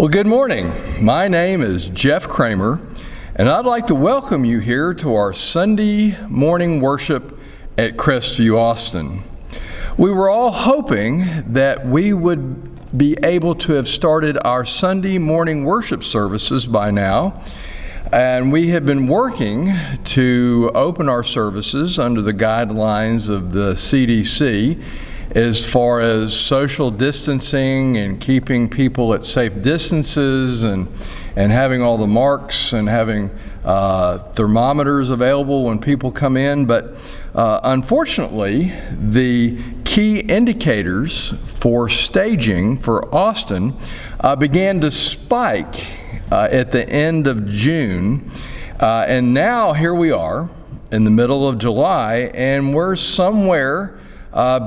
Well, good morning. My name is Jeff Kramer, and I'd like to welcome you here to our Sunday morning worship at Crestview Austin. We were all hoping that we would be able to have started our Sunday morning worship services by now, and we have been working to open our services under the guidelines of the CDC as far as social distancing and keeping people at safe distances and having all the marks and having thermometers available when people come in. But unfortunately, the key indicators for staging for Austin began to spike at the end of June. And now here we are in the middle of July, and we're somewhere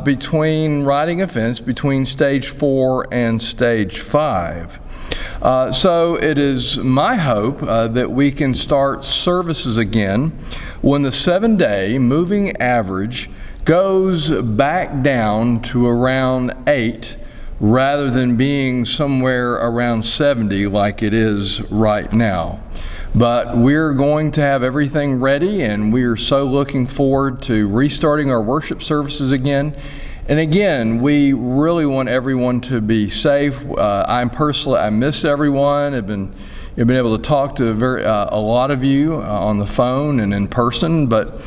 between riding a fence between stage 4 and stage 5. So it is my hope that we can start services again when the 7-day moving average goes back down to around 8 rather than being somewhere around 70 like it is right now. But we're going to have everything ready, and we're so looking forward to restarting our worship services again. And again, we really want everyone to be safe. I miss everyone. I've been able to talk to a lot of you on the phone and in person, but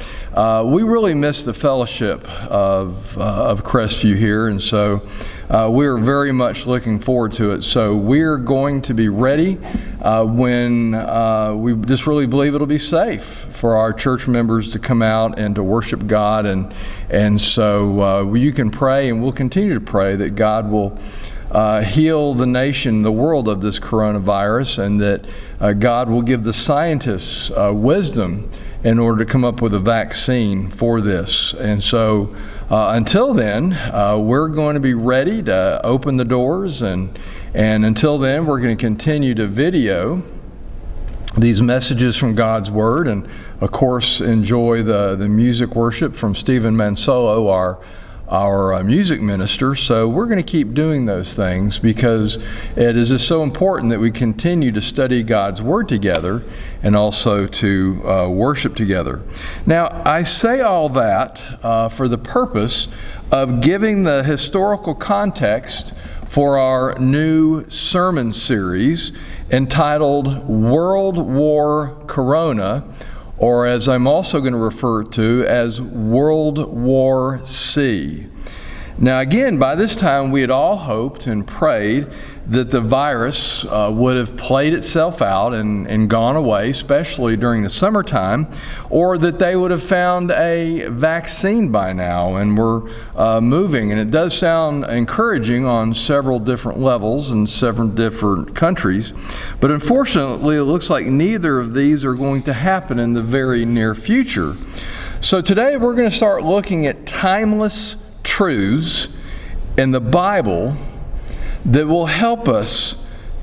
we really miss the fellowship of Crestview here, and so we're very much looking forward to it. So we're going to be ready when we just really believe it'll be safe for our church members to come out and to worship God, and so you can pray, and we'll continue to pray that God will heal the nation, the world of this coronavirus, and that God will give the scientists wisdom in order to come up with a vaccine for this. And so until then, we're going to be ready to open the doors, and until then, we're going to continue to video these messages from God's Word, and of course enjoy the music worship from Stephen Mansolo, our music minister. So we're going to keep doing those things because it is just so important that we continue to study God's Word together and also to worship together. Now, I say all that for the purpose of giving the historical context for our new sermon series entitled World War Corona, or as I'm also going to refer to as World War C. Now again, by this time we had all hoped and prayed that the virus would have played itself out and gone away, especially during the summertime, or that they would have found a vaccine by now and were moving. And it does sound encouraging on several different levels in several different countries. But unfortunately, it looks like neither of these are going to happen in the very near future. So today we're going to start looking at timeless truths in the Bible that will help us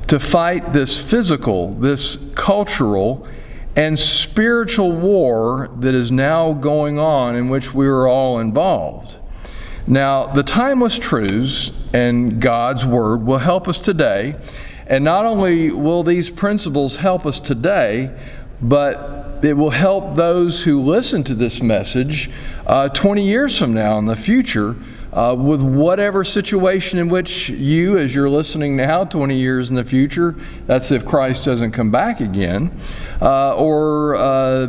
to fight this physical, this cultural, and spiritual war that is now going on in which we are all involved. Now, the timeless truths and God's Word will help us today, and not only will these principles help us today, but it will help those who listen to this message 20 years from now in the future with whatever situation in which you, as you're listening now, 20 years in the future, that's if Christ doesn't come back again, or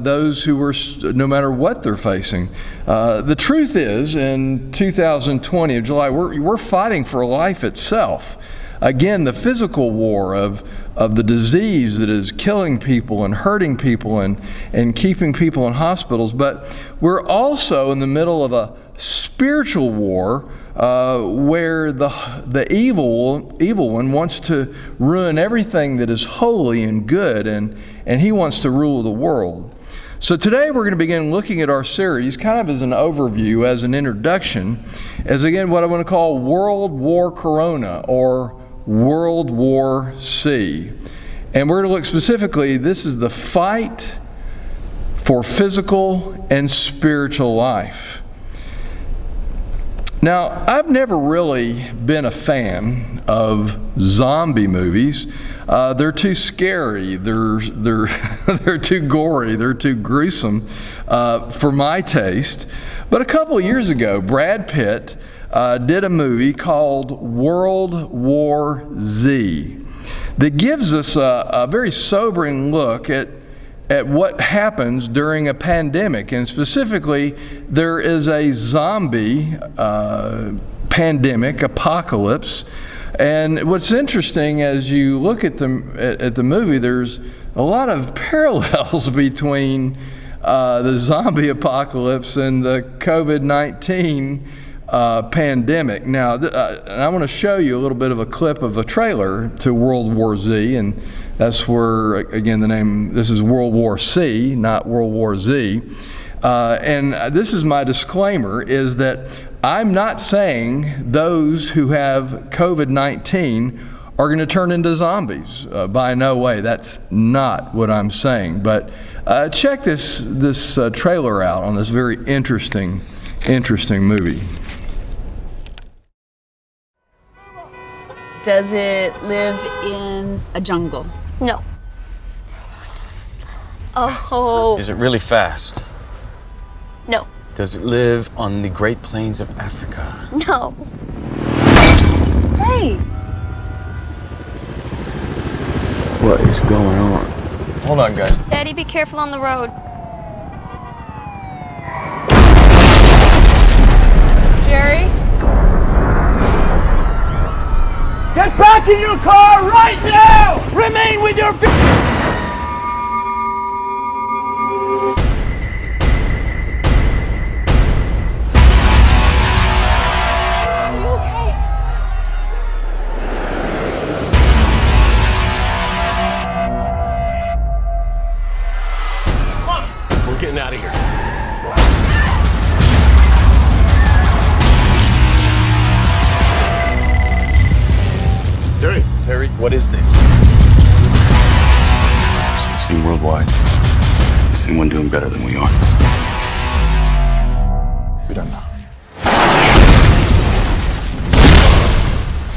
those who are, no matter what they're facing. The truth is, in 2020 of July, we're fighting for life itself. Again, the physical war of the disease that is killing people and hurting people and keeping people in hospitals, but we're also in the middle of a spiritual war where the evil one wants to ruin everything that is holy and good, and he wants to rule the world. So today we're going to begin looking at our series kind of as an overview, as an introduction, as again what I want to call World War Corona, or World War C. And we're going to look specifically, this is the fight for physical and spiritual life. Now, I've never really been a fan of zombie movies. They're too scary. They're they're too gory. They're too gruesome for my taste. But a couple of years ago, Brad Pitt did a movie called World War Z that gives us a very sobering look at what happens during a pandemic. And specifically, there is a zombie pandemic, apocalypse. And what's interesting as you look at the movie, there's a lot of parallels between the zombie apocalypse and the COVID-19 pandemic. Now, I want to show you a little bit of a clip of a trailer to World War Z, and that's where, again, the name, this is World War C, not World War Z. And this is my disclaimer, is that I'm not saying those who have COVID-19 are going to turn into zombies. By no way. That's not what I'm saying. But check this trailer out on this very interesting movie. Does it live in a jungle? No. Oh. Is it really fast? No. Does it live on the Great Plains of Africa? No. Hey! What is going on? Hold on, guys. Daddy, be careful on the road. Jerry? Get back in your car right now! Remain with your feet! Are you okay? We're getting out of here. Terry, what is this? It's the same worldwide. Is anyone doing better than we are? We don't know.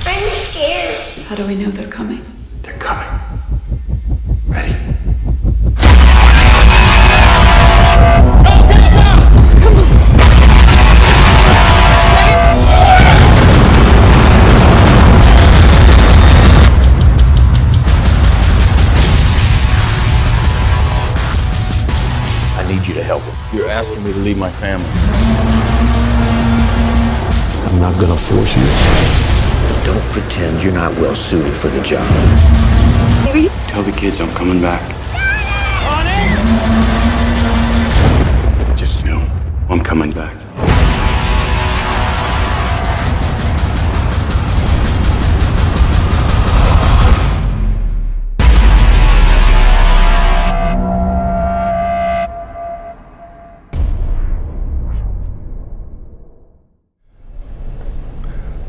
I'm scared. How do we know they're coming? They're coming. Ready? I need you to help him. You're asking me to leave my family. I'm not gonna force you. Don't pretend you're not well suited for the job. Tell the kids I'm coming back. Just know I'm coming back.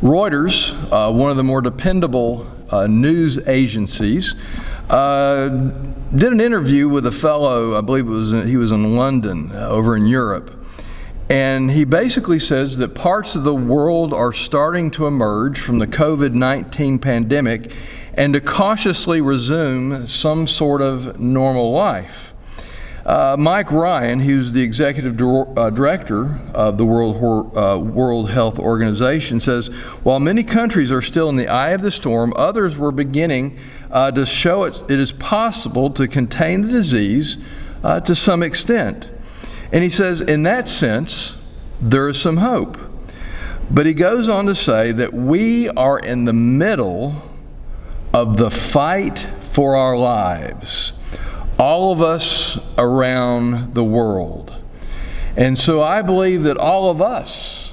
Reuters, one of the more dependable news agencies, did an interview with a fellow, I believe he was in London, over in Europe. And he basically says that parts of the world are starting to emerge from the COVID-19 pandemic and to cautiously resume some sort of normal life. Mike Ryan, who's the executive director of the World Health Organization, says, while many countries are still in the eye of the storm, others were beginning to show it is possible to contain the disease to some extent. And he says, in that sense, there is some hope. But he goes on to say that we are in the middle of the fight for our lives. All of us around the world. And so I believe that all of us,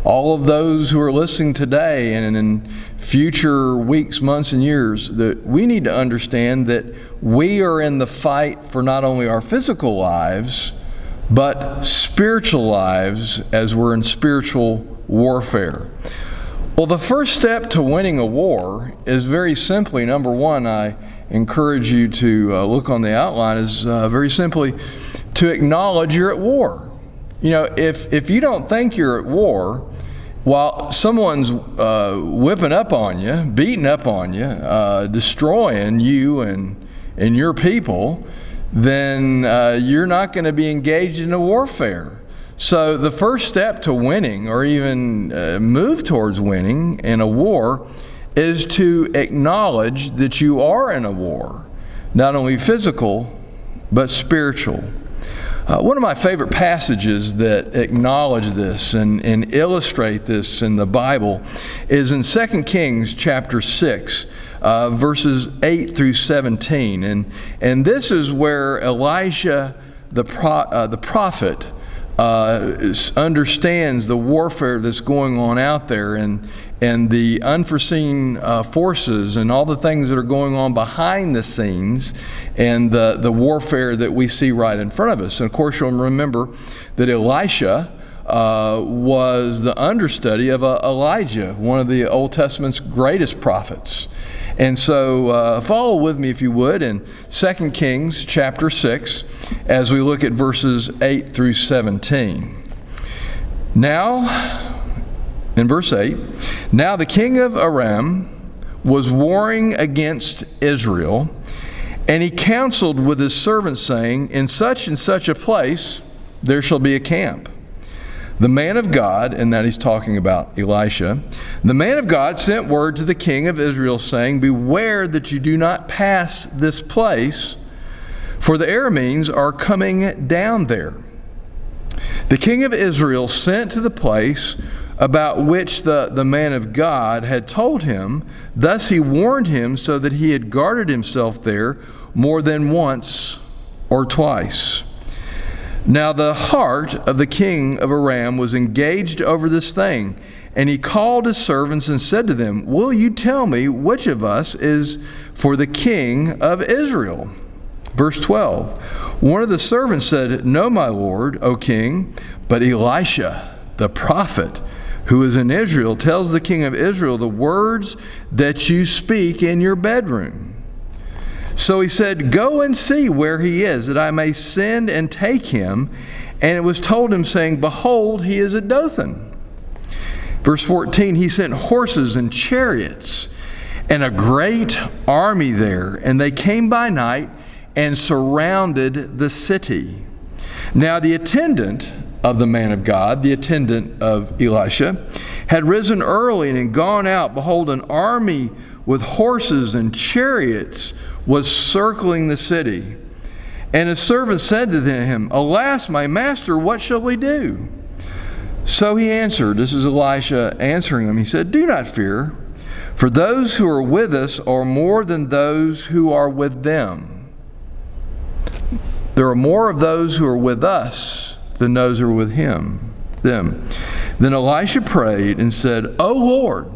all of those who are listening today and in future weeks, months, and years, that we need to understand that we are in the fight for not only our physical lives, but spiritual lives as we're in spiritual warfare. Well, the first step to winning a war is very simply, number one, I encourage you to look on the outline, is very simply to acknowledge you're at war. You know, if you don't think you're at war, while someone's whipping up on you, beating up on you, destroying you and your people, then you're not going to be engaged in a warfare. So the first step to winning, or even move towards winning in a war, is to acknowledge that you are in a war, not only physical, but spiritual. One of my favorite passages that acknowledge this and illustrate this in the Bible is in 2 Kings chapter 6, verses 8 through 17. And this is where Elijah, the prophet, understands the warfare that's going on out there and the unforeseen forces and all the things that are going on behind the scenes and the warfare that we see right in front of us. And of course, you'll remember that Elisha was the understudy of Elijah, one of the Old Testament's greatest prophets. And so follow with me, if you would, in 2 Kings chapter 6 as we look at verses 8 through 17. Now, in verse 8, now the king of Aram was warring against Israel, and he counseled with his servants, saying, in such and such a place there shall be a camp. The man of God, and that he's talking about Elisha, the man of God sent word to the king of Israel, saying, beware that you do not pass this place, for the Arameans are coming down there. The king of Israel sent to the place about which the man of God had told him. Thus he warned him, so that he had guarded himself there more than once or twice. Now the heart of the king of Aram was engaged over this thing, and he called his servants and said to them, will you tell me which of us is for the king of Israel? Verse 12, one of the servants said, no, my lord, O king, but Elisha, the prophet, who is in Israel, tells the king of Israel the words that you speak in your bedroom. So he said, go and see where he is, that I may send and take him. And it was told him, saying, behold, he is at Dothan. Verse 14, he sent horses and chariots and a great army there, and they came by night and surrounded the city. Now the attendant of the man of God, the attendant of Elisha, had risen early and had gone out. Behold, an army with horses and chariots was circling the city. And his servant said to him, alas, my master, what shall we do? So he answered, this is Elisha answering him, he said, do not fear, for those who are with us are more than those who are with them. There are more of those who are with us than those who are with them. Then Elisha prayed and said, O Lord,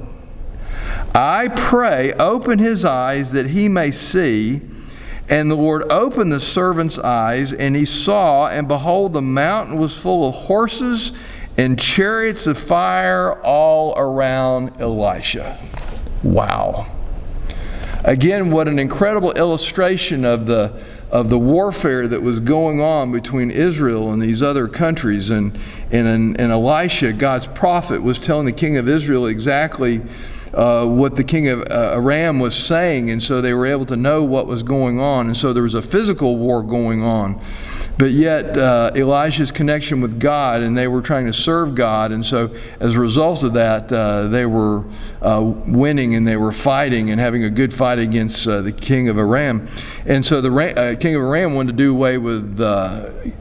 I pray, open his eyes that he may see. And the Lord opened the servant's eyes, and he saw, and behold, the mountain was full of horses and chariots of fire all around Elisha. Wow. Again, what an incredible illustration of the warfare that was going on between Israel and these other countries. And Elisha, God's prophet, was telling the king of Israel exactly what the king of Aram was saying, and so they were able to know what was going on. And so there was a physical war going on, but yet Elisha's connection with God, and they were trying to serve God, and so as a result of that, they were winning, and they were fighting and having a good fight against the king of Aram. And so the king of Aram wanted to do away with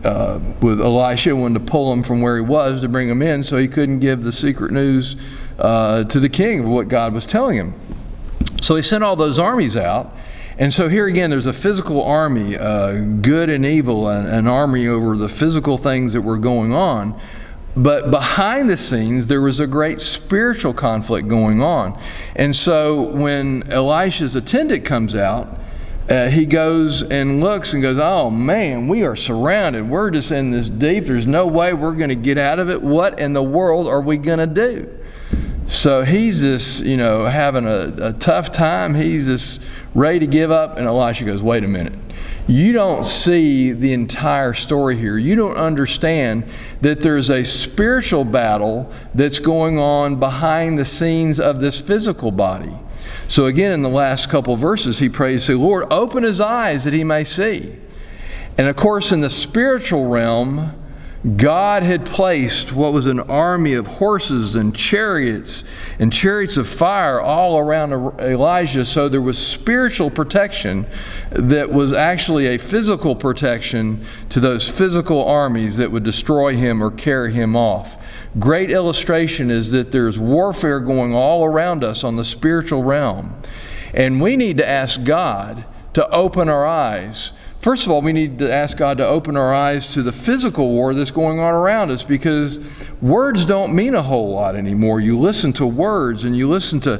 Elisha, wanted to pull him from where he was to bring him in, so he couldn't give the secret news to the king of what God was telling him. So he sent all those armies out. And so here again, there's a physical army, good and evil, an army over the physical things that were going on. But behind the scenes, there was a great spiritual conflict going on. And so when Elisha's attendant comes out, he goes and looks and goes, oh man, we are surrounded. We're just in this deep. There's no way we're going to get out of it. What in the world are we going to do? So he's just, having a tough time. He's just ready to give up. And Elisha goes, wait a minute. you don't see the entire story here. You don't understand that there's a spiritual battle that's going on behind the scenes of this physical body. So again, in the last couple of verses, he prays to the Lord, open his eyes that he may see. And of course, in the spiritual realm, God had placed what was an army of horses and chariots of fire all around Elijah. So there was spiritual protection that was actually a physical protection to those physical armies that would destroy him or carry him off. Great illustration is that there's warfare going all around us on the spiritual realm. And we need to ask God to open our eyes. First of all, we need to ask God to open our eyes to the physical war that's going on around us, because words don't mean a whole lot anymore. You listen to words and you listen to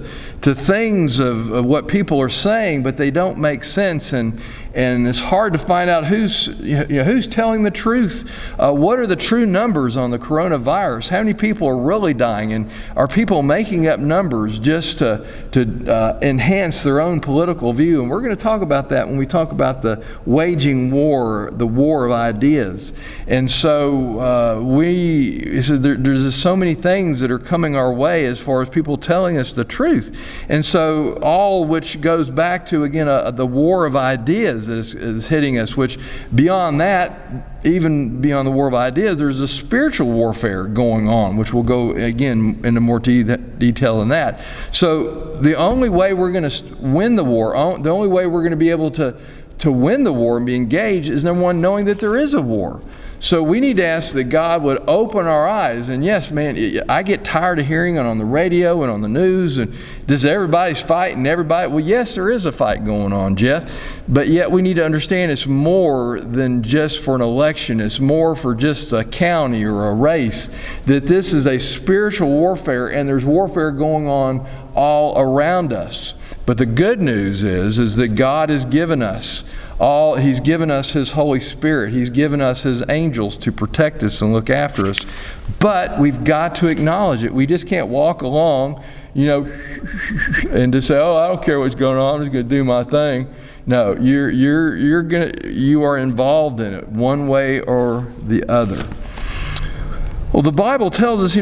things of what people are saying, but they don't make sense, and it's hard to find out who's telling the truth. What are the true numbers on the coronavirus? How many people are really dying? And are people making up numbers just to enhance their own political view? And we're going to talk about that when we talk about the waging war, the war of ideas. And so there's so many things that are coming our way as far as people telling us the truth. And so all which goes back to, again, the war of ideas that is hitting us, which beyond that, even beyond the war of ideas, there's a spiritual warfare going on, which we'll go, again, into more detail than that. So the only way we're going to win the war, the only way we're going to be able to win the war and be engaged is, number one, knowing that there is a war. So we need to ask that God would open our eyes. And yes, man, I get tired of hearing it on the radio and on the news. And does everybody's fighting everybody? Well, yes, there is a fight going on, Jeff. But yet we need to understand it's more than just for an election. It's more for just a county or a race. That this is a spiritual warfare, and there's warfare going on all around us. But the good news is that God has given us He's given us His Holy Spirit. He's given us His angels to protect us and look after us. But we've got to acknowledge it. We just can't walk along, and just say, "Oh, I don't care what's going on. I'm just going to do my thing." No, you are involved in it one way or the other. Well, the Bible tells us,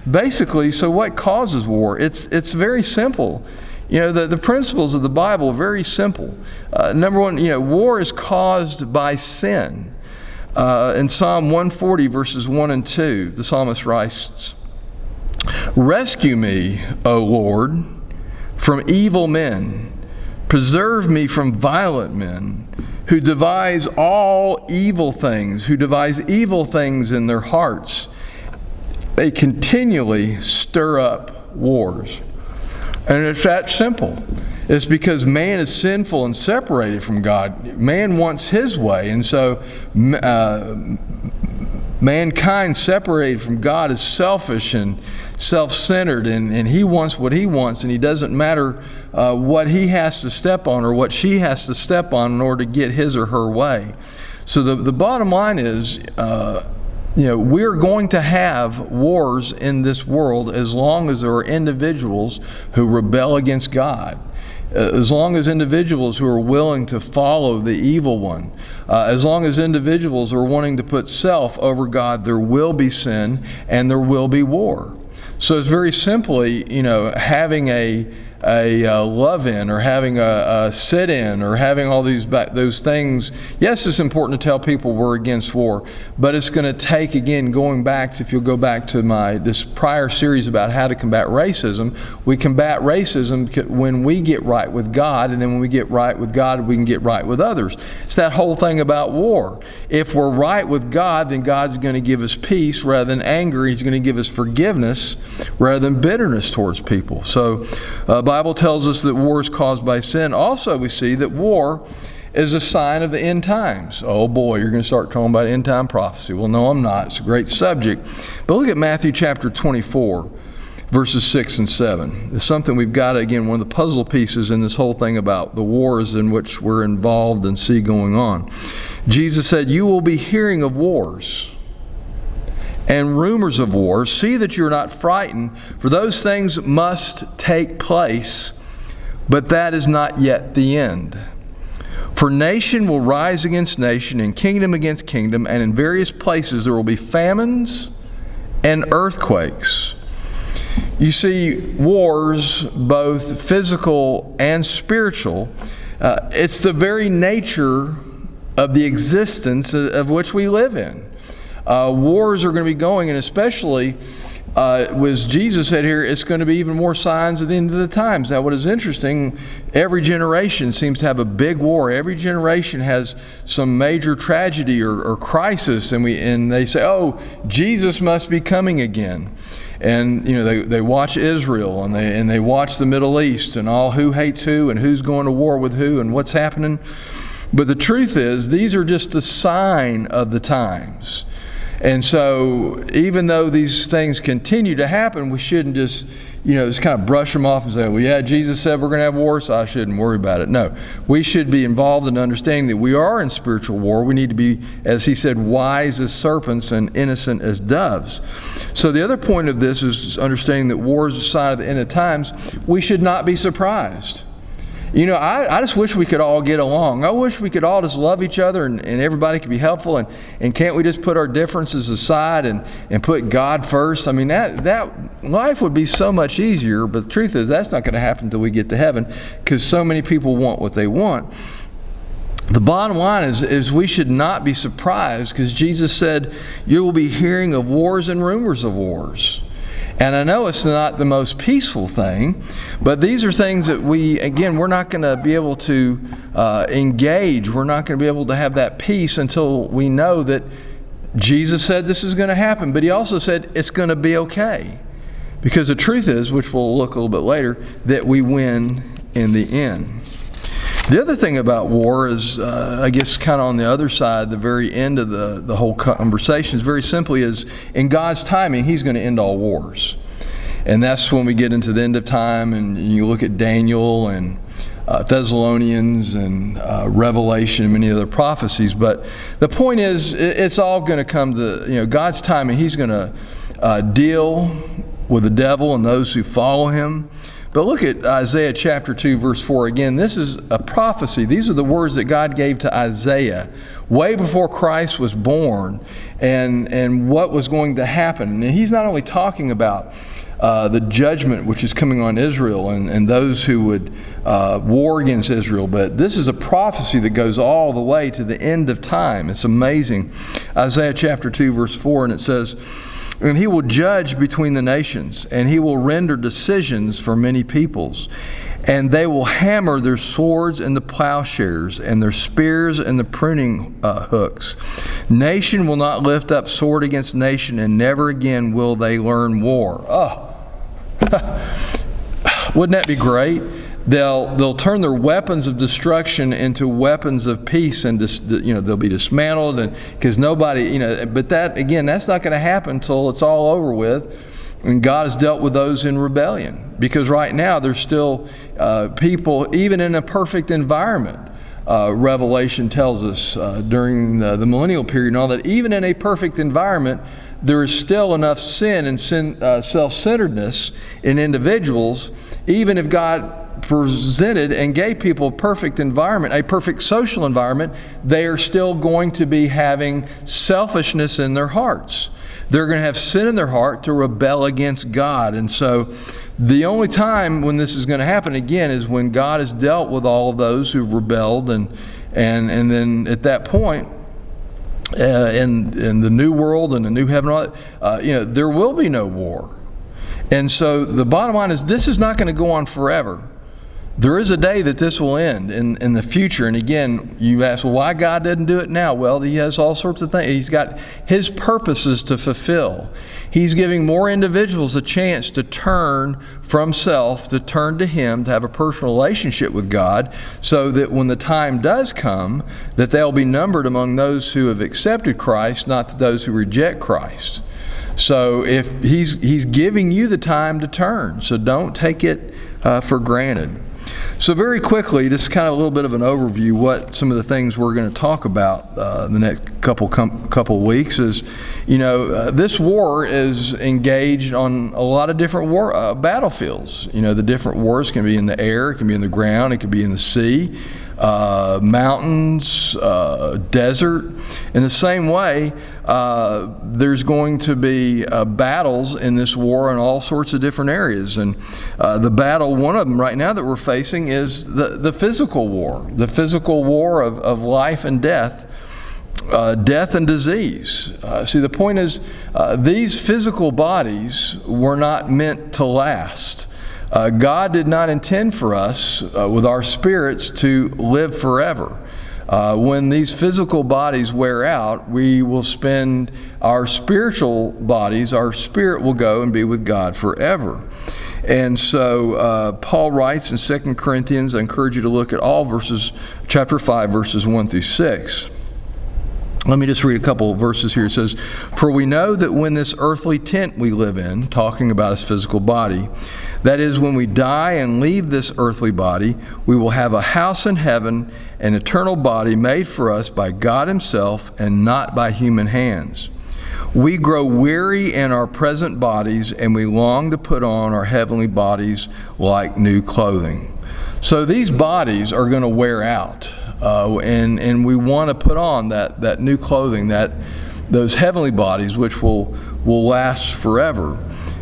basically. So, what causes war? It's very simple. The principles of the Bible are very simple. Number one, war is caused by sin. In Psalm 140, verses 1 and 2, the psalmist writes, "Rescue me, O Lord, from evil men. Preserve me from violent men who devise all evil things, who devise evil things in their hearts. They continually stir up wars." And it's that simple. It's because man is sinful and separated from God. Man wants his way. And so mankind separated from God is selfish and self-centered. And he wants what he wants. And it doesn't matter what he has to step on or what she has to step on in order to get his or her way. So the bottom line is, we're going to have wars in this world as long as there are individuals who rebel against God. As long as individuals who are willing to follow the evil one. As long as individuals are wanting to put self over God, there will be sin and there will be war. So it's very simply, having a love-in or having a sit-in or having all those things. Yes, it's important to tell people we're against war, but it's going to take, again, going back to, if you'll go back to this prior series about how to combat racism, we combat racism when we get right with God, and then when we get right with God, we can get right with others. It's that whole thing about war. If we're right with God, then God's going to give us peace rather than anger. He's going to give us forgiveness rather than bitterness towards people. So, Bible tells us that war is caused by sin. Also, we see that war is a sign of the end times. Oh boy, you're going to start talking about end time prophecy. Well, no, I'm not. It's a great subject. But look at Matthew chapter 24, verses 6 and 7. It's something we've got, again, one of the puzzle pieces in this whole thing about the wars in which we're involved and see going on. Jesus said, "You will be hearing of wars and rumors of wars. See that you're not frightened, for those things must take place, but that is not yet the end. For nation will rise against nation, and kingdom against kingdom, and in various places there will be famines and earthquakes. You see, wars, both physical and spiritual, it's the very nature of the existence of which we live in. Wars are going to be going, and especially, as Jesus said here, it's going to be even more signs at the end of the times. Now, what is interesting, every generation seems to have a big war. Every generation has some major tragedy or crisis, and they say, oh, Jesus must be coming again. And they watch Israel, and they watch the Middle East, and all who hates who, and who's going to war with who, and what's happening. But the truth is, these are just a sign of the times. And so, even though these things continue to happen, we shouldn't just kind of brush them off and say, well, yeah, Jesus said we're going to have war, so I shouldn't worry about it. No, we should be involved in understanding that we are in spiritual war. We need to be, as he said, wise as serpents and innocent as doves. So the other point of this is understanding that war is a sign of the end of times. We should not be surprised. I just wish we could all get along. I wish we could all just love each other and everybody could be helpful. And can't we just put our differences aside and put God first? I mean, that life would be so much easier. But the truth is, that's not going to happen until we get to heaven, because so many people want what they want. The bottom line is we should not be surprised, because Jesus said, you will be hearing of wars and rumors of wars. And I know it's not the most peaceful thing, but these are things that we're not going to be able to engage. We're not going to be able to have that peace until we know that Jesus said this is going to happen, but he also said it's going to be okay. Because the truth is, which we'll look a little bit later, that we win in the end. The other thing about war is, I guess kind of on the other side, the very end of the whole conversation is very simply is, in God's timing, he's going to end all wars. And that's when we get into the end of time, and you look at Daniel and Thessalonians and Revelation and many other prophecies. But the point is, it's all going to come to, God's timing. He's going to deal with the devil and those who follow him. But look at Isaiah chapter 2, verse 4 again. This is a prophecy. These are the words that God gave to Isaiah way before Christ was born, and what was going to happen. And he's not only talking about the judgment which is coming on Israel and those who would war against Israel, but this is a prophecy that goes all the way to the end of time. It's amazing. Isaiah chapter 2, verse 4, and it says, and he will judge between the nations, and he will render decisions for many peoples. And they will hammer their swords into plowshares, and their spears in the pruning hooks. Nation will not lift up sword against nation, and never again will they learn war. Oh, wouldn't that be great? They'll turn their weapons of destruction into weapons of peace, and they'll be dismantled, and because nobody, but that's not going to happen until it's all over with, and God has dealt with those in rebellion. Because right now there's still people, even in a perfect environment. Revelation tells us during the millennial period and all that, even in a perfect environment, there is still enough sin and self-centeredness in individuals, even if God presented and gave people a perfect environment, a perfect social environment, they are still going to be having selfishness in their hearts. They're going to have sin in their heart to rebel against God. And so the only time when this is going to happen again is when God has dealt with all of those who've rebelled, and then at that point, in the new world and the new heaven, there will be no war. And so the bottom line is, this is not going to go on forever. There is a day that this will end in the future. And again, you ask, well, why God didn't do it now? Well, he has all sorts of things. He's got his purposes to fulfill. He's giving more individuals a chance to turn from self, to turn to him, to have a personal relationship with God, so that when the time does come, that they'll be numbered among those who have accepted Christ, not those who reject Christ. So if he's giving you the time to turn, so don't take it for granted. So very quickly, just kind of a little bit of an overview, what some of the things we're going to talk about the next couple weeks is, this war is engaged on a lot of different battlefields. The different wars can be in the air, it can be in the ground, it can be in the sea. mountains, desert. In the same way, there's going to be battles in this war in all sorts of different areas. And the battle, one of them right now that we're facing, is the physical war of life and death. Death and disease. See, the point is, these physical bodies were not meant to last. God did not intend for us, with our spirits, to live forever. When these physical bodies wear out, we will spend our spiritual bodies, our spirit will go and be with God forever. And so Paul writes in 2 Corinthians, I encourage you to look at all verses, chapter 5, verses 1 through 6. Let me just read a couple of verses here. It says, "For we know that when this earthly tent we live in," talking about his physical body, "that is, when we die and leave this earthly body, we will have a house in heaven, an eternal body made for us by God himself and not by human hands. We grow weary in our present bodies, and we long to put on our heavenly bodies like new clothing." So these bodies are going to wear out. And we want to put on that new clothing, those heavenly bodies which will last forever.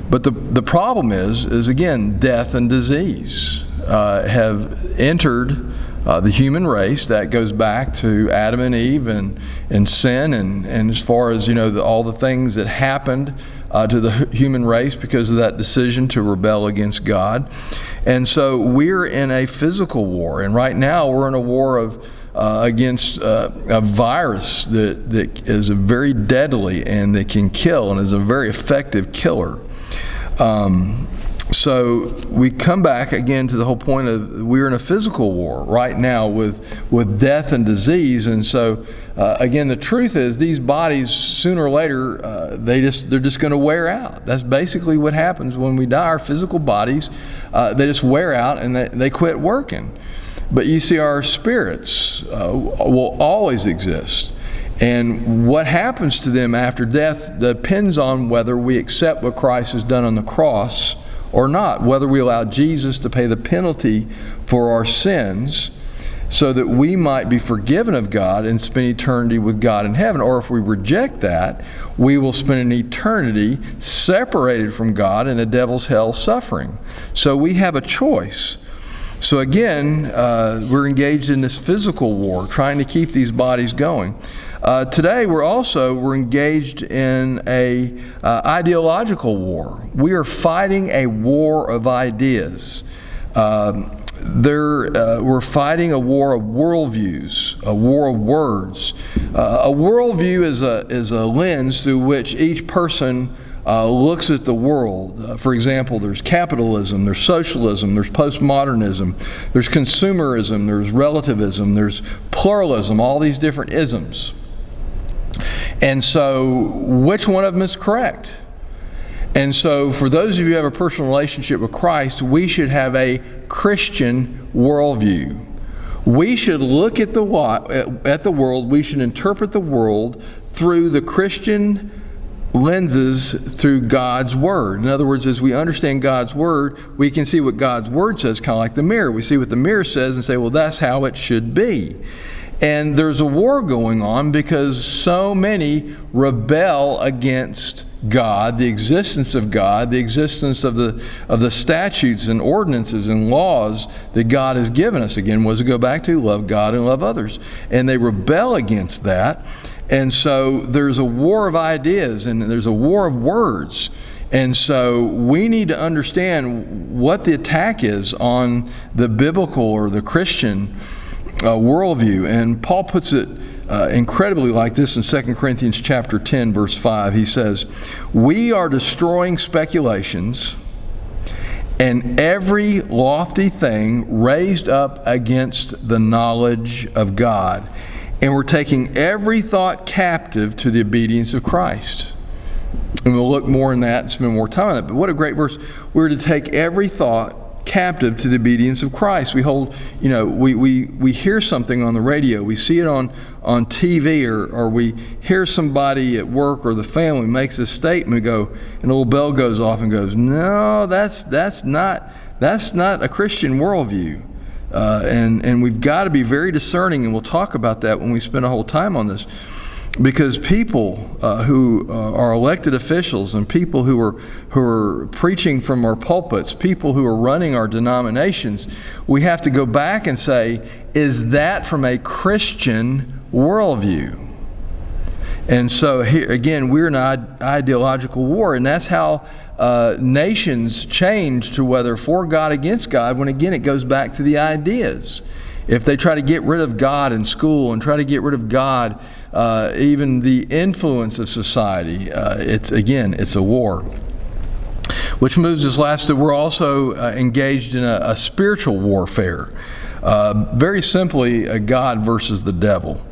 But the problem is again, death and disease have entered the human race. That goes back to Adam and Eve and sin, and as far as all the things that happened to the human race because of that decision to rebel against God. And so we're in a physical war, and right now we're in a war against a virus that is very deadly and that can kill and is a very effective killer. So we come back again to the whole point of we're in a physical war right now with death and disease. And so again, the truth is these bodies sooner or later they're just going to wear out. That's basically what happens when we die. Our physical bodies they just wear out and they quit working. But you see, our spirits will always exist. And what happens to them after death depends on whether we accept what Christ has done on the cross or not, whether we allow Jesus to pay the penalty for our sins so that we might be forgiven of God and spend eternity with God in heaven. Or if we reject that, we will spend an eternity separated from God in a devil's hell suffering. So we have a choice. So again, we're engaged in this physical war, trying to keep these bodies going. Today, we're engaged in a ideological war. We are fighting a war of ideas. We're fighting a war of worldviews, a war of words. A worldview is a lens through which each person looks at the world. For example, there's capitalism, there's socialism, there's postmodernism, there's consumerism, there's relativism, there's pluralism, all these different isms. And so, which one of them is correct? And so, for those of you who have a personal relationship with Christ, we should have a Christian worldview. We should look at the world, we should interpret the world through the Christian lenses, through God's Word. In other words, as we understand God's Word, we can see what God's Word says, kind of like the mirror. We see what the mirror says and say, well, that's how it should be. And there's a war going on because so many rebel against God, the existence of God, the existence of the statutes and ordinances and laws that God has given us. Again, what does it go back to? Love God and love others. And they rebel against that. And so there's a war of ideas and there's a war of words. And so we need to understand what the attack is on the biblical or the Christian worldview. And Paul puts it incredibly like this in 2 Corinthians chapter 10, verse 5. He says, "We are destroying speculations and every lofty thing raised up against the knowledge of God. And we're taking every thought captive to the obedience of Christ." And we'll look more in that and spend more time on it. But what a great verse. We're to take every thought captive to the obedience of Christ. We hold, we hear something on the radio, we see it on TV, or we hear somebody at work or the family makes a statement, and a little bell goes off and goes, no, that's not a Christian worldview. And we've got to be very discerning, and we'll talk about that when we spend a whole time on this. Because people who are elected officials and people who are preaching from our pulpits, people who are running our denominations, we have to go back and say, is that from a Christian worldview? And so here again, we're in an ideological war, and that's how nations change to whether for God, against God, when again it goes back to the ideas. If they try to get rid of God in school and try to get rid of God, even the influence of society, it's a war. Which moves us last to, we're also engaged in a spiritual warfare. Very simply, God versus the devil.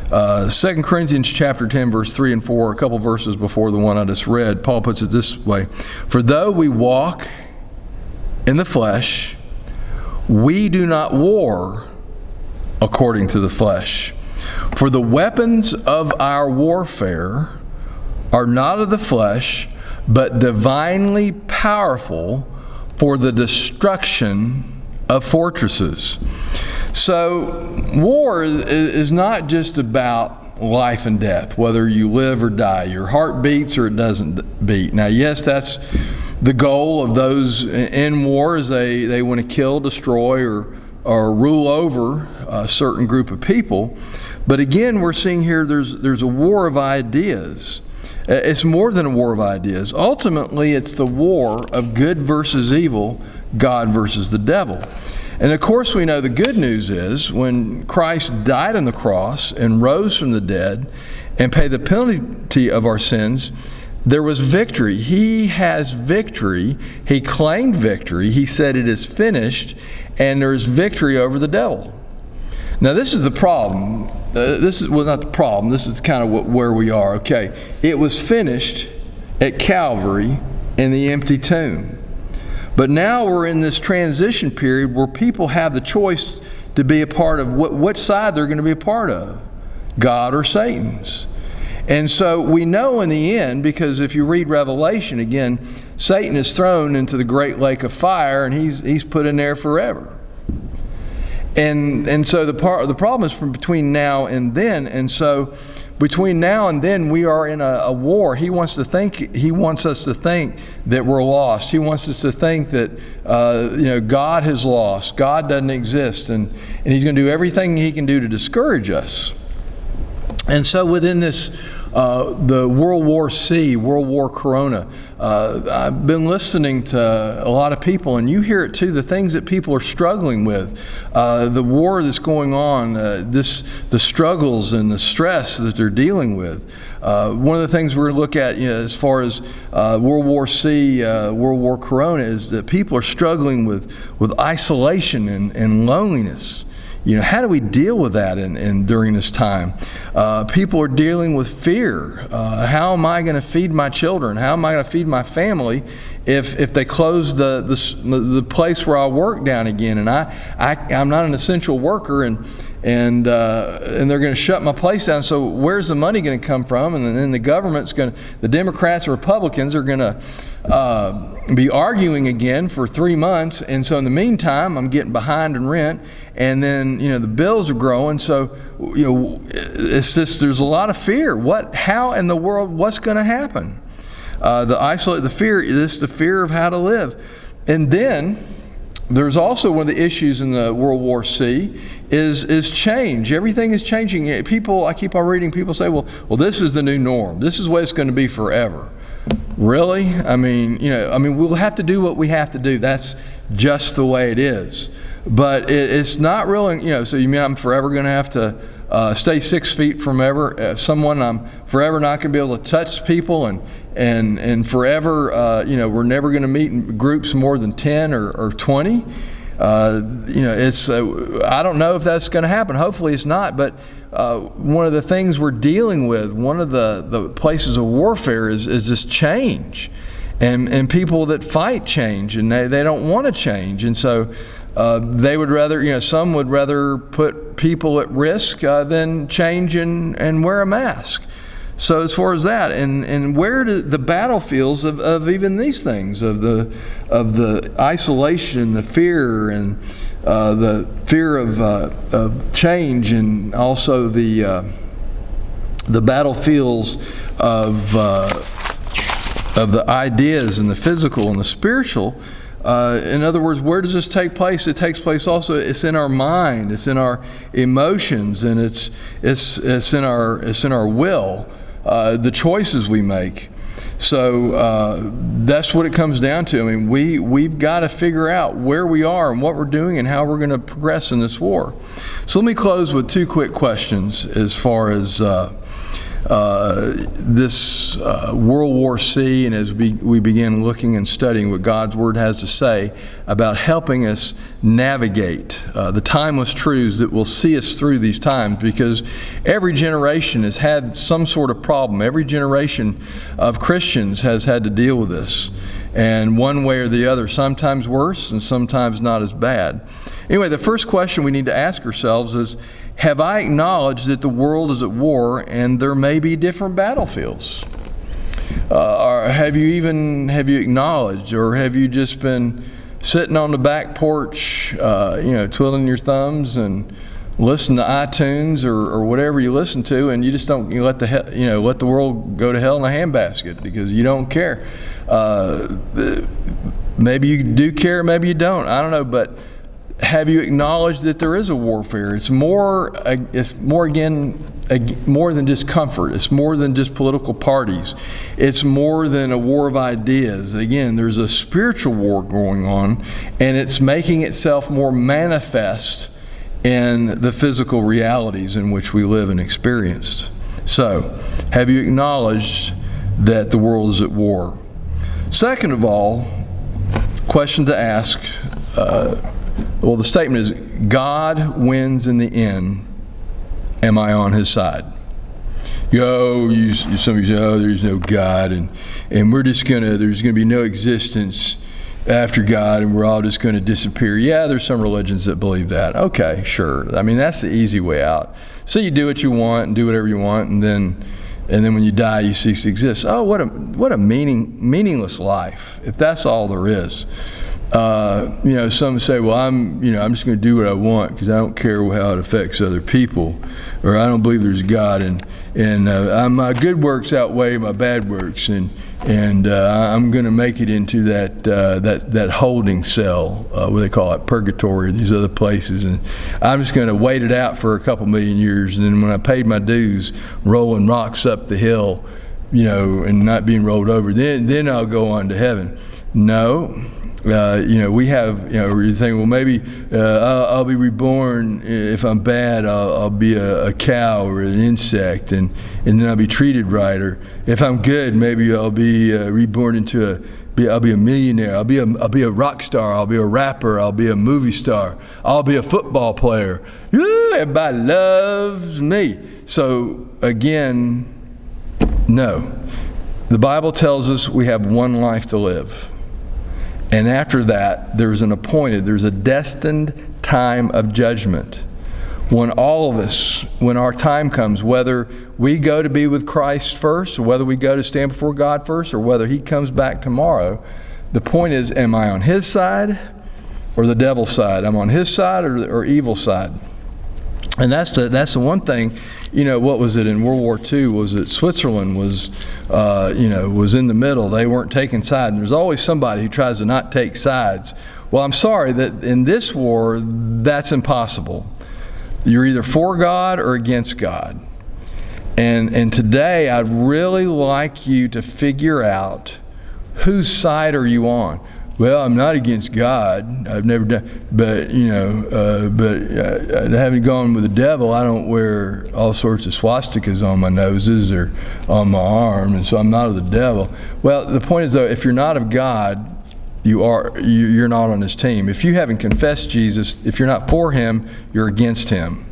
2 Corinthians chapter 10, verse 3 and 4, a couple verses before the one I just read, Paul puts it this way: for though we walk in the flesh, we do not war according to the flesh. For the weapons of our warfare are not of the flesh, but divinely powerful for the destruction of fortresses. So war is not just about life and death, whether you live or die. Your heart beats or it doesn't beat. Now, yes, that's the goal of those in war, is they want to kill, destroy, or rule over a certain group of people. But again, we're seeing here there's a war of ideas. It's more than a war of ideas. Ultimately, it's the war of good versus evil, God versus the devil. And of course, we know the good news is when Christ died on the cross and rose from the dead and paid the penalty of our sins, there was victory. He has victory. He claimed victory. He said it is finished, and there is victory over the devil. Now, this is the problem. Not the problem. This is kind of where we are. Okay, it was finished at Calvary in the empty tomb. But now we're in this transition period where people have the choice to be a part of what side they're going to be a part of, God or Satan's. And so we know in the end, because if you read Revelation, again, Satan is thrown into the great lake of fire, and he's put in there forever. And so the problem is from between now and then. And so between now and then, we are in a war. He wants us to think that we're lost. He wants us to think that God has lost. God doesn't exist, and he's going to do everything he can do to discourage us. And so within this, the World War C, World War Corona, I've been listening to a lot of people, and you hear it too, the things that people are struggling with, the war that's going on, the struggles and the stress that they're dealing with. One of the things we're going to look at, as far as World War C, World War Corona, is that people are struggling with isolation and loneliness. How do we deal with that during this time? People are dealing with fear. How am I going to feed my children? How am I going to feed my family if they close the place where I work down again? And I'm not an essential worker, and they're going to shut my place down. So where's the money going to come from? And then the Democrats and Republicans are going to be arguing again for 3 months. And so in the meantime, I'm getting behind in rent. And then, the bills are growing. So, it's just, there's a lot of fear. How in the world, what's going to happen? The fear of how to live. And then there's also one of the issues in the World War C is change. Everything is changing. I keep on reading, people say, well, this is the new norm. This is what it's going to be forever. Really? We'll have to do what we have to do. That's just the way it is. But it's not really, so you mean I'm forever going to have to stay 6 feet from someone? I'm forever not going to be able to touch people, and forever, we're never going to meet in groups more than 10 or 20. I don't know if that's going to happen. Hopefully it's not. But one of the things we're dealing with, one of the places of warfare is this change, and people that fight change, and they don't want to change, and so. They would rather, some would rather put people at risk than change and wear a mask. So as far as that, and where do the battlefields of even these things, of the isolation, the fear, and fear of change, and also the battlefields of the ideas and the physical and the spiritual. In other words, where does this take place? It takes place also, it's in our mind, it's in our emotions, and it's in our will, the choices we make. So that's what it comes down to. I mean, we've got to figure out where we are and what we're doing and how we're going to progress in this war. So let me close with two quick questions as far as this World War C, and as we begin looking and studying what God's Word has to say about helping us navigate the timeless truths that will see us through these times, because every generation has had some sort of problem. Every generation of Christians has had to deal with this, and one way or the other, sometimes worse and sometimes not as bad. Anyway, the first question we need to ask ourselves is, have I acknowledged that the world is at war and there may be different battlefields? Or have you acknowledged, or have you just been sitting on the back porch, twiddling your thumbs and listening to iTunes or whatever you listen to, and you just don't let the world go to hell in a handbasket because you don't care? Maybe you do care, maybe you don't. I don't know, but have you acknowledged that there is a warfare? It's more than just comfort. It's more than just political parties. It's more than a war of ideas. Again, there's a spiritual war going on, and it's making itself more manifest in the physical realities in which we live and experience. So, have you acknowledged that the world is at war? Second of all, question to ask, the statement is, God wins in the end. Am I on His side? Some of you say, there's no God, and there's going to be no existence after God, and we're all just going to disappear. Yeah, there's some religions that believe that. Okay, sure. I mean, that's the easy way out. So you do what you want and do whatever you want, and then when you die, you cease to exist. Oh, what a meaningless life, if that's all there is. Some say, well, I'm just going to do what I want because I don't care how it affects other people, or I don't believe there's God, and my good works outweigh my bad works, and I'm going to make it into that holding cell, what they call it, purgatory, or these other places, and I'm just going to wait it out for a couple million years, and then when I paid my dues, rolling rocks up the hill, and not being rolled over, then I'll go on to heaven. No. We have, you think, well, maybe I'll be reborn. If I'm bad, I'll be a cow or an insect, and then I'll be treated right. Or if I'm good, maybe I'll be reborn into I'll be a millionaire. I'll be a rock star. I'll be a rapper. I'll be a movie star. I'll be a football player. Woo, everybody loves me. So again, no. The Bible tells us we have one life to live. And after that, there's a destined time of judgment. When our time comes, whether we go to be with Christ first, or whether we go to stand before God first, or whether He comes back tomorrow, the point is, am I on His side or the devil's side? I'm on His side or evil side? And that's the one thing. What was it in World War II? Was that Switzerland was in the middle. They weren't taking sides. And there's always somebody who tries to not take sides. Well, I'm sorry that in this war, that's impossible. You're either for God or against God. And today, I'd really like you to figure out, whose side are you on? Well, I'm not against God. I've never done, but having gone with the devil, I don't wear all sorts of swastikas on my noses or on my arm, and so I'm not of the devil. Well, the point is, though, if you're not of God, you're not on His team. If you haven't confessed Jesus, if you're not for Him, you're against Him.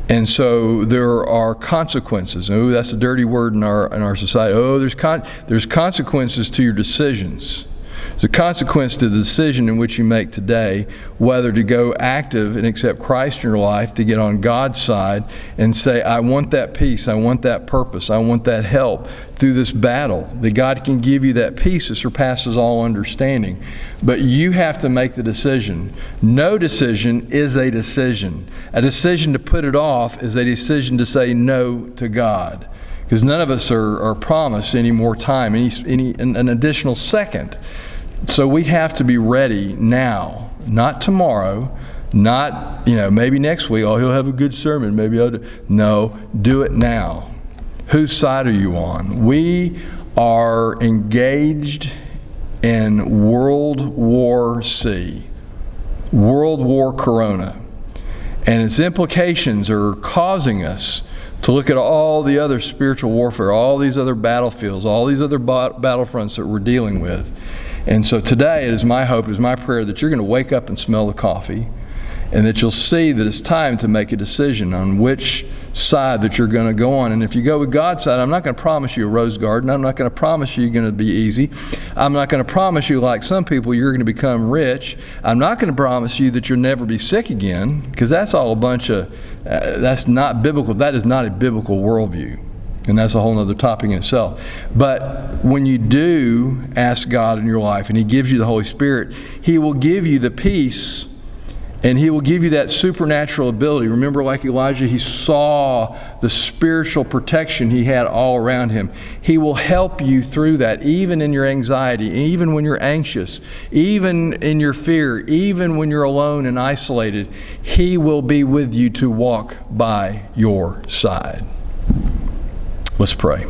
And so there are consequences. Oh, that's a dirty word in our society. Oh, there's consequences to your decisions. There's a consequence to the decision in which you make today, whether to go active and accept Christ in your life, to get on God's side and say, I want that peace, I want that purpose, I want that help through this battle, that God can give you that peace that surpasses all understanding. But you have to make the decision. No decision is a decision. A decision to put it off is a decision to say no to God. Because none of us are promised any more time, an additional second. So we have to be ready now, not tomorrow, not, maybe next week, he'll have a good sermon, maybe I'll do. No, do it now. Whose side are you on? We are engaged in World War C, World War Corona, and its implications are causing us to look at all the other spiritual warfare, all these other battlefields, all these other battlefronts that we're dealing with. And so today, it is my hope, it is my prayer that you're going to wake up and smell the coffee, and that you'll see that it's time to make a decision on which side that you're going to go on. And if you go with God's side, I'm not going to promise you a rose garden. I'm not going to promise you you're going to be easy. I'm not going to promise you, like some people, you're going to become rich. I'm not going to promise you that you'll never be sick again, because that's all a bunch of, that's not biblical. That is not a biblical worldview. And that's a whole other topic in itself. But when you do ask God in your life and He gives you the Holy Spirit, He will give you the peace, and He will give you that supernatural ability. Remember, like Elijah, he saw the spiritual protection he had all around him. He will help you through that, even in your anxiety, even when you're anxious, even in your fear, even when you're alone and isolated. He will be with you to walk by your side. Let's pray.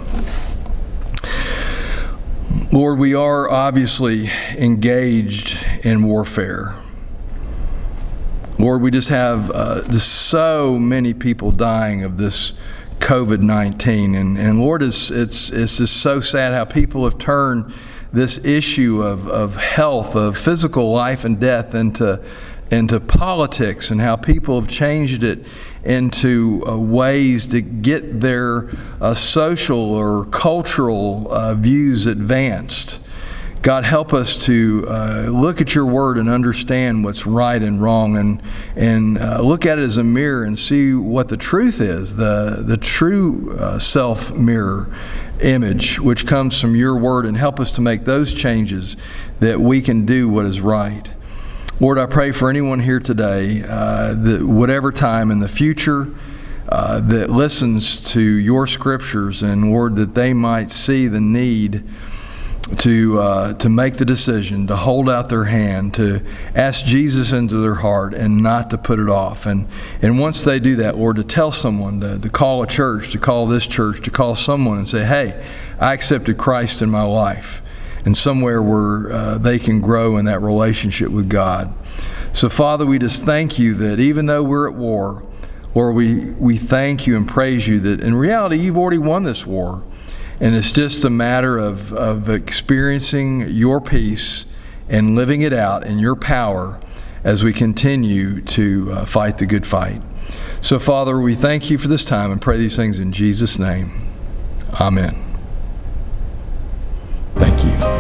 Lord, we are obviously engaged in warfare. Lord, we just have so many people dying of this COVID-19. And Lord, it's just so sad how people have turned this issue of health, of physical life and death into politics, and how people have changed it into ways to get their social or cultural views advanced. God, help us to look at your word and understand what's right and wrong, and look at it as a mirror and see what the truth is, the true self-mirror image which comes from your word, and help us to make those changes that we can do what is right. Lord, I pray for anyone here today, that whatever time in the future that listens to your scriptures, and Lord, that they might see the need to make the decision, to hold out their hand, to ask Jesus into their heart, and not to put it off. And once they do that, Lord, to tell someone, to call a church, to call this church, to call someone and say, hey, I accepted Christ in my life. And somewhere where they can grow in that relationship with God. So, Father, we just thank you that even though we're at war, Lord, we thank you and praise you that in reality you've already won this war. And it's just a matter of experiencing your peace and living it out in your power as we continue to fight the good fight. So, Father, we thank you for this time and pray these things in Jesus' name. Amen. Thank you.